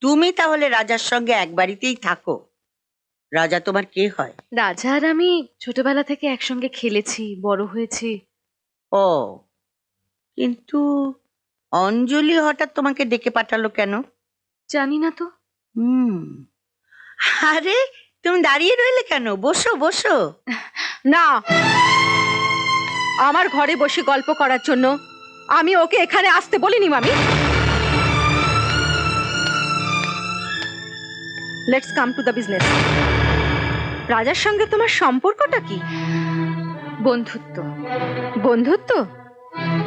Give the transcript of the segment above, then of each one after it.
তুমি তাহলে রাজার সঙ্গে এক বাড়িতেই থাকো। রাজা তোমার কে হয়? রাজা আর আমি ছোটবেলা থেকে একসঙ্গে খেলেছি, বড় হয়েছি। ও, কিন্তু অঞ্জলি হঠাৎ তোমাকে ডেকে পাঠালো কেন? জানি না তো। হুম। আরে, তুমি দাঁড়িয়ে রইলে কেন? বসো বসো। না, আমার ঘরে বসে গল্প করার জন্য আমি ওকে এখানে আসতে বলিনি মামি। Let's come to the business. রাজার সঙ্গে তোমার সম্পর্কটা কি? বন্ধুত্ব। বন্ধুত্ব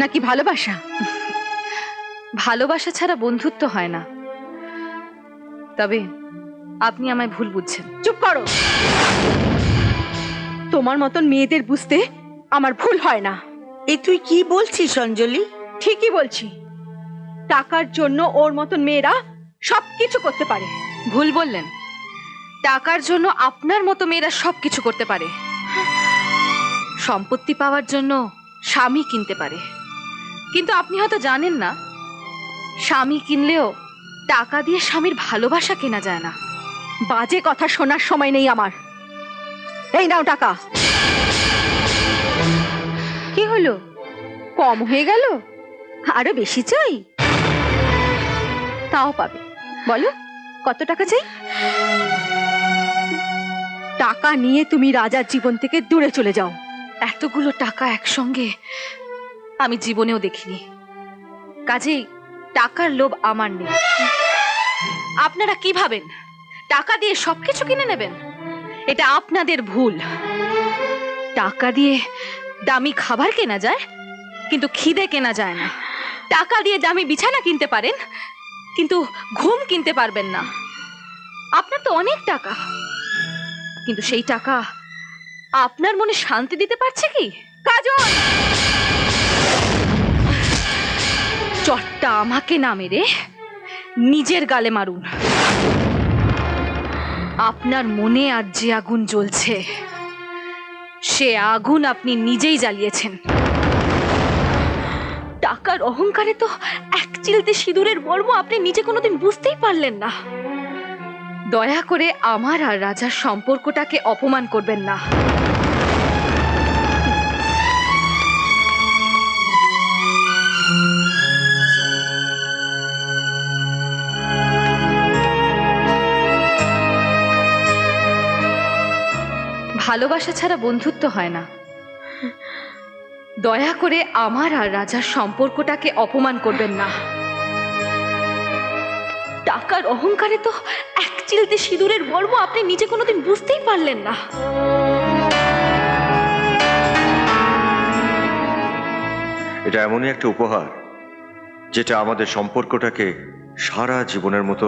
নাকি ভালোবাসা? ভালোবাসা ছাড়া বন্ধুত্ব হয় না। তবে আপনি আমায় ভুল বুঝছেন। চুপ করো। তোমার মতন মেয়েদের বুঝতে আমার ভুল হয় না। এ তুই কি বলছিস অঞ্জলি? ঠিকই বলছি। টাকার জন্য ওর মতন মেয়েরা সবকিছু করতে পারে। ভুল বললেন। টাকার জন্য আপনার মতো মেয়েরা সবকিছু করতে পারে। সম্পত্তি পাওয়ার জন্য স্বামী কিনতে পারে, কিন্তু আপনি হয়তো জানেন না, স্বামী কিনলেও টাকা দিয়ে স্বামীর ভালোবাসা কেনা যায় না। বাজে কথা শোনার সময় নেই আমার। এই নাও টাকা। কি হলো, কম হয়ে গেল? আরো বেশি চাই? তাও পাবে। বলো কত টাকা চাই? টাকা নিয়ে তুমি রাজার জীবন থেকে দূরে চলে যাও। এতগুলো টাকা একসঙ্গে আমি জীবনেও দেখিনি। কাজেই টাকার লোভ আমার নেই। আপনারা কি ভাবেন টাকা দিয়ে সবকিছু কিনে নেবেন? এটা আপনাদের ভুল। টাকা দিয়ে দামি খাবার কেনা যায়, কিন্তু খিদে কেনা যায় না। টাকা দিয়ে দামি বিছানা কিনতে পারেন, কিন্তু ঘুম কিনতে পারবেন না। আপনার তো অনেক টাকা, কিন্তু সেই টাকা আপনার মনে শান্তি দিতে পারছে কি? কাজল, চটটা আমাকে না মেরে নিজের গালে মারুন। আপনার মনে আজ যে আগুন জ্বলছে, সে আগুন আপনি নিজেই জ্বালিয়েছেন। টাকার অহংকারে তো এক চিলতে সিঁদুরের মর্ম আপনি নিজে কোনোদিন বুঝতেই পারলেন না। দয়া করে আমার আর রাজার সম্পর্কটাকে অপমান করবেন না। ভালোবাসা ছাড়া বন্ধুত্ব হয় না। দয়া করে আমার আর রাজার সম্পর্কটাকে অপমান করবেন না। টাকার অহংকারে তো এক চিলতে সিঁদুরের মর্ম আপনি নিজে কোনোদিন বুঝতেই পারলেন না। এটা এমনই একটা উপহার যেটা আমাদের সম্পর্কটাকে সারা জীবনের মতো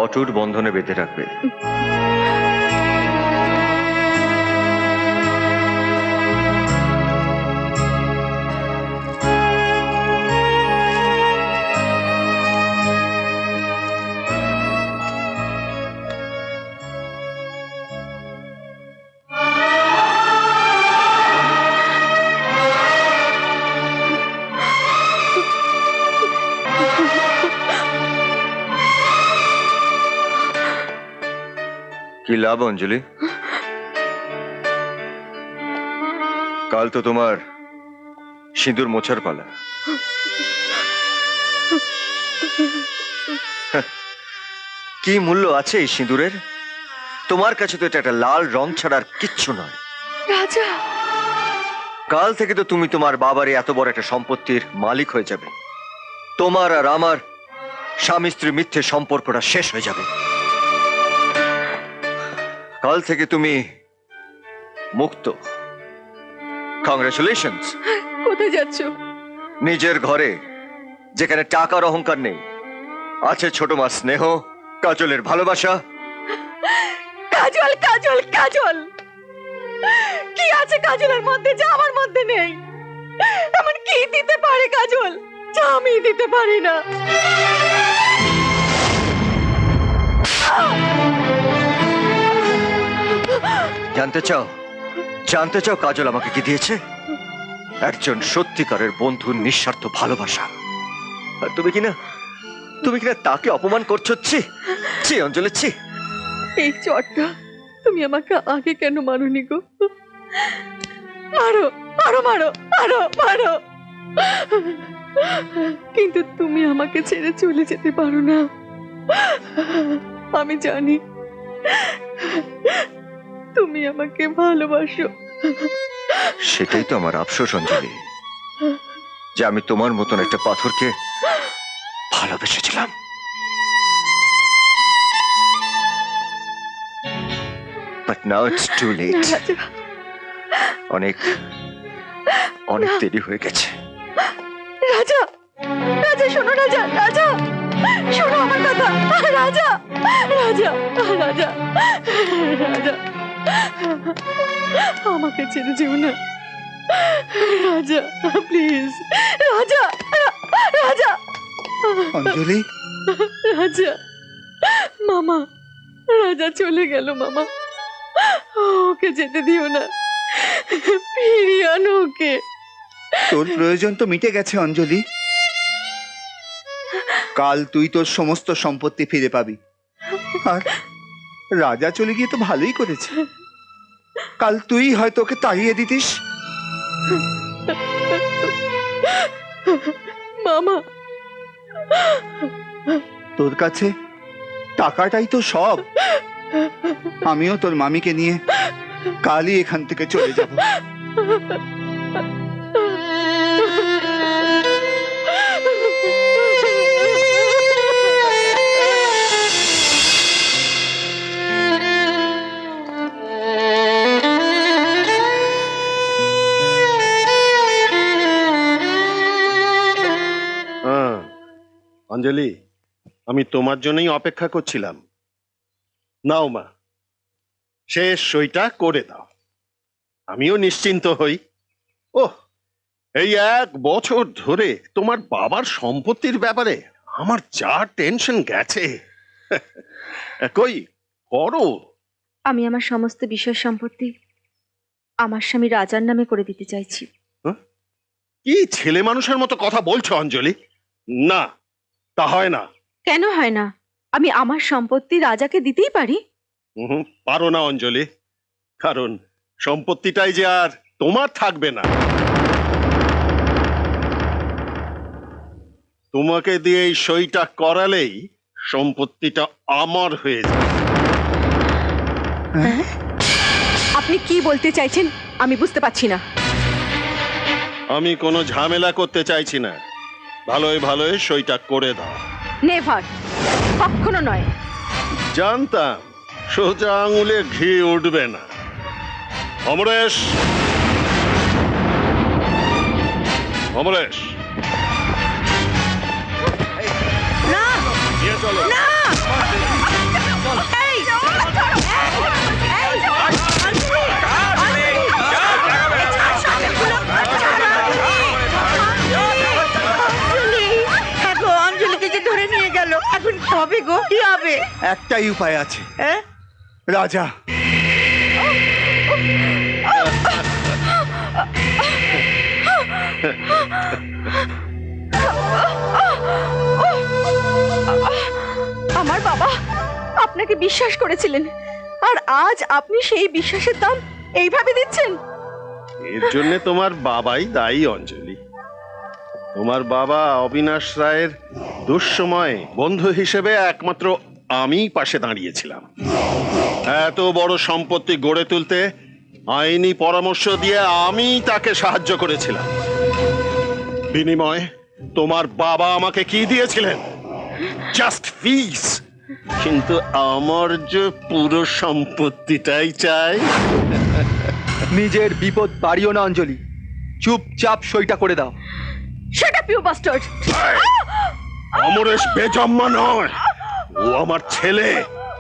অটুট বন্ধনে বেঁধে রাখবে। কি লাভ অঞ্জলি? কাল তো তোমার সিঁদুর মোছার পালা। কি মূল্য আছে এই সিঁদুরের? তোমার কাছে তো এটা একটা লাল রং ছাড়া আর কিচ্ছু নয়। রাজা, কাল থেকে তো তুমি তোমার বাবার এত বড় একটা সম্পত্তির মালিক হয়ে যাবে। তোমার আর আমার স্বামী স্ত্রী মিথ্যে সম্পর্কটা শেষ হয়ে যাবে। কাল থেকে তুমি মুক্ত। কংগ্রেচুলেশনস। কোথায় যাচ্ছ? নিজের ঘরে, যেখানে টাকার অহংকার নেই, আছে ছোট মা স্নেহ, কাজলের ভালোবাসা। কাজল, কাজল, কাজল, কি আছে কাজলের মধ্যে যা আমার মধ্যে নেই? এমন কি দিতে পারে কাজল যা আমি দিতে পারি না? জানতে চাও? জানতে চাও কাজল আমাকে কি দিয়েছে? একজন সত্যিকারের বন্ধুর নিঃস্বার্থ ভালোবাসা। আর তুমি কি না তুমি কিনা তাকে অপমান করছো? ছি ছি অঞ্জলি, ছি। এই চটটা তুমি আমাকে আগে কেন মারোনি গো? মারো, আরো মারো, আরো মারো। কিন্তু তুমি আমাকে ছেড়ে চলে যেতে পারো না। আমি জানি তুমি আমাকে ভালোবাসো। সেটাই তো আমার আফসোস অঞ্জলি, যে আমি তোমার মতন একটা পাথরকে ভালোবেসেছিলাম। But now it's too late. Raja, অনেক অনেক দেরি হয়ে গেছে। রাজা, রাজা শোনো, রাজা, রাজা শোনো আমার কথা। রাজা, রাজা, রাজা, রাজা, আমাকে ছেড়ে যেও না রাজা, প্লিজ। রাজা, রাজা, অঞ্জলি, রাজা, মামা, রাজা চলে গেল মামা। ওকে যেতে দিও না, ফিরিয়ে আনো ওকে। তোর প্রয়োজন তো মিটে গেছে অঞ্জলি। কাল তুই তোর সমস্ত সম্পত্তি ফিরে পাবি। আর রাজা চলে গিয়ে তো ভালোই করেছে। কাল তুই হয়তো ওকে তাড়িয়ে দিতিস। মামা, তোর কাছে টাকাটাই তো সব। আমিও তোর মামিকে নিয়ে কালই এখান থেকে চলে যাব। অঞ্জলি, আমি তোমার জন্যই অপেক্ষা করছিলাম। নাও মা, শেষ সইটা করে দাও, আমিও নিশ্চিন্ত হই। ওহ, এই 1 বছর ধরে তোমার বাবার সম্পত্তির ব্যাপারে আমার যা টেনশন গেছে। কই করো। আমি আমার সমস্ত বিষয় সম্পত্তি আমার স্বামী রাজার নামে করে দিতে চাইছি। কি ছেলে মানুষের মতো কথা বলছো অঞ্জলি? না, তা হয় না। কেন হয় না? আমি আমার সম্পত্তি রাজাকে দিতেই পারি। পারো না অঞ্জলি, কারণ সম্পত্তিটাই যে আর তোমার থাকবে না। তোমাকে দিয়ে এই সইটা করালেই সম্পত্তিটা আমার হয়ে যাবে। আপনি কি বলতে চাইছেন আমি বুঝতে পারছি না। আমি কোনো ঝামেলা করতে চাইছি না, ভালোই ভালোই সইটা করে দাও। নেভার, কখনো নয়। জানতাম সোজা আঙুলে ঘি উঠবে না। অমরেশ, অমরেশ, না, নিয়ে চলো। না, এই, এই, অঞ্জলি, অঞ্জলি, হ্যাঁ গো, অঞ্জলিকে যে ধরে নিয়ে গেল, এখন কি হবে গো? কি হবে? একটাই উপায় আছে, হ্যাঁ? রাজা। আমার বাবা আপনাকে বিশ্বাস করেছিলেন, আর আজ আপনি সেই বিশ্বাসের দাম এইভাবে দিচ্ছেন। এর জন্য তোমার বাবাই দায়ী অঞ্জলি। তোমার বাবা অবিনাশ রায়ের দুঃসময়ে বন্ধু হিসেবে একমাত্র আমিই পাশে দাঁড়িয়েছিলাম। এত বড় সম্পত্তি গড়ে তুলতে আইনি পরামর্শ দিয়ে আমি তাকে সাহায্য করেছিলাম। বিনিময়ে তোমার বাবা আমাকে কি দিয়েছিলেন? জাস্ট ফিস। কিন্তু আমার যে পুরো সম্পত্তিটাই চাই। নিজের বিপদ বাড়িও না অঞ্জলি, চুপচাপ সইটা করে দাও। Shut up you bastard! Amaresh বেজম্মা নয়, ও আমার ছেলে।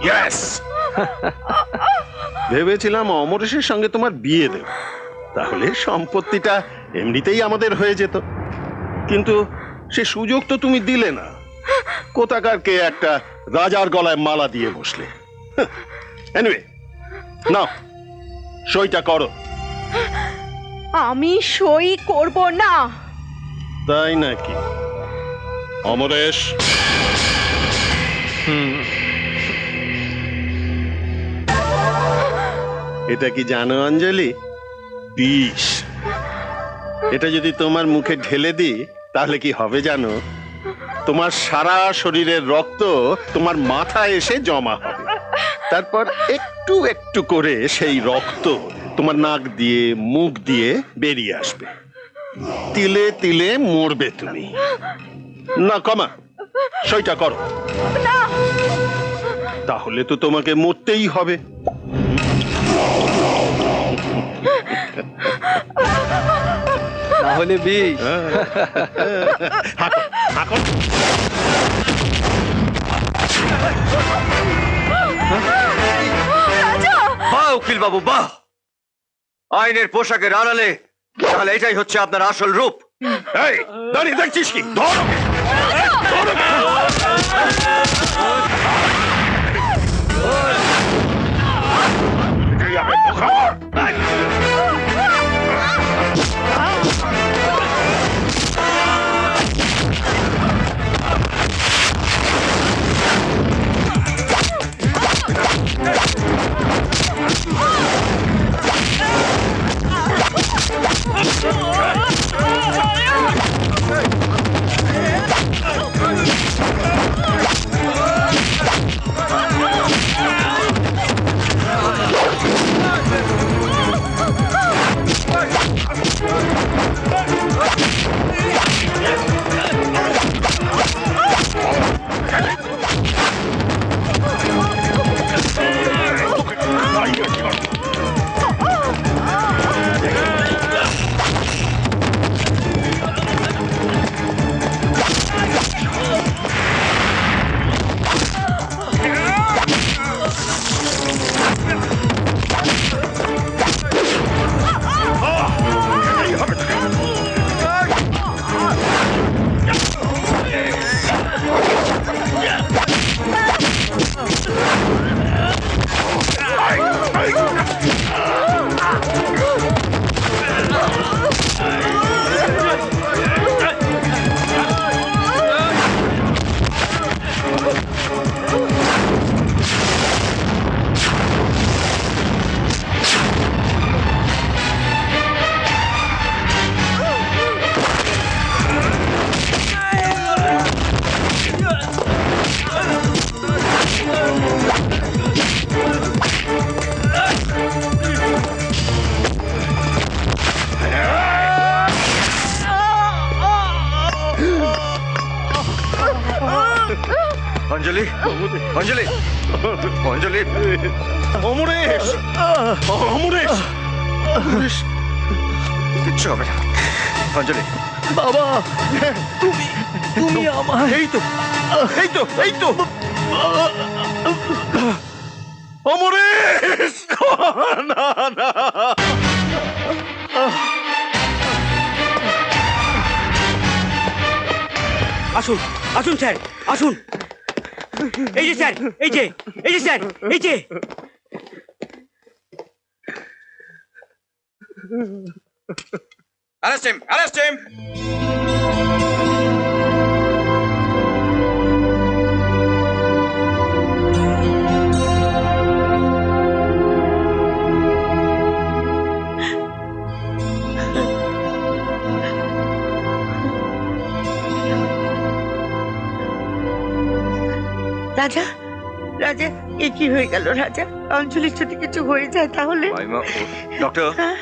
ইয়েস। ভেবেছিলাম অমরেশের সঙ্গে তোমার বিয়ে দেব, তাহলে সম্পত্তিটা এমনিতেই আমাদের হয়ে যেত। কিন্তু সে সুযোগ তো তুমি দিলে না। কোথাকার কে একটা রাজার গলায় মালা দিয়ে বসলে। এনিওয়ে, নাও সইটা করো। আমি সই করব না। তাই নাকি? অমরেশ, এটা কি জানো অঞ্জলি? বিষ। এটা যদি তোমার মুখে ঢেলে দিই তাহলে কি হবে জানো? তোমার সারা শরীরের রক্ত তোমার মাথায় এসে জমা হবে, তারপর একটু একটু করে সেই রক্ত তোমার নাক দিয়ে মুখ দিয়ে বেরিয়ে আসবে। তিলে তিলে মরবে তুমি। না কমা, সইটা করো। তাহলে তো তোমাকে মরতেই হবে। তাহলে বিষ। হাঁকো, হাঁকো। বাহ উকিল বাবু বাহ, আইনের পোশাকের আড়ালে তাহলে এটাই হচ্ছে আপনার আসল রূপ। এই, দাঁড়িয়ে দেখছিস কি? ধর ওকে। ধর ওকে। এই আবে বোকার। অঞ্জলি, অঞ্জলি, অঞ্জলি। অমরেশ, অমরেশ, অমরেশ। কিচ্ছু হবে না অঞ্জলি। বাবা, তুমি আমার এই তো, এই তো, এই তো। অমরেশ, না না। আসুন, আসুন স্যার, আসুন। এই যে স্যার, এই যে, এই যে স্যার, এই যে। Arrest him! Arrest him! রাজা, রাজা, এ কি হয়ে গেল রাজা? অঞ্জলির যদি কিছু হয়ে যায় তাহলে? ডক্টর, হ্যাঁ?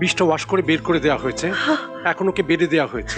বিষটা ওয়াশ করে বের করে দেওয়া হয়েছে, এখন ওকে বেডে দেওয়া হয়েছে।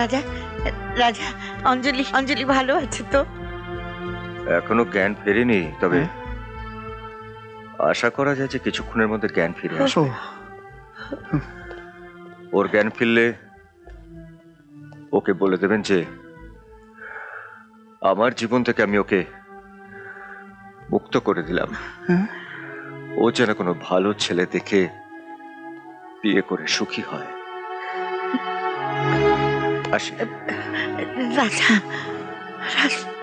রাজা, রাজা, অঞ্জলি, অঞ্জলি ভালো আছে তো? এখনো জ্ঞান ফেরেনি, তবে আশা করা যায় যে কিছুক্ষণের মধ্যে জ্ঞান ফিরে আসবে। ওর জ্ঞান ফিরলে ওকে বলে দেবেন যে আমার জীবন থেকে আমি ওকে মুক্ত করে দিলাম। ও যেন কোনো ভালো ছেলে দেখে বিয়ে করে সুখী হয়। আসি। রাজা রাজা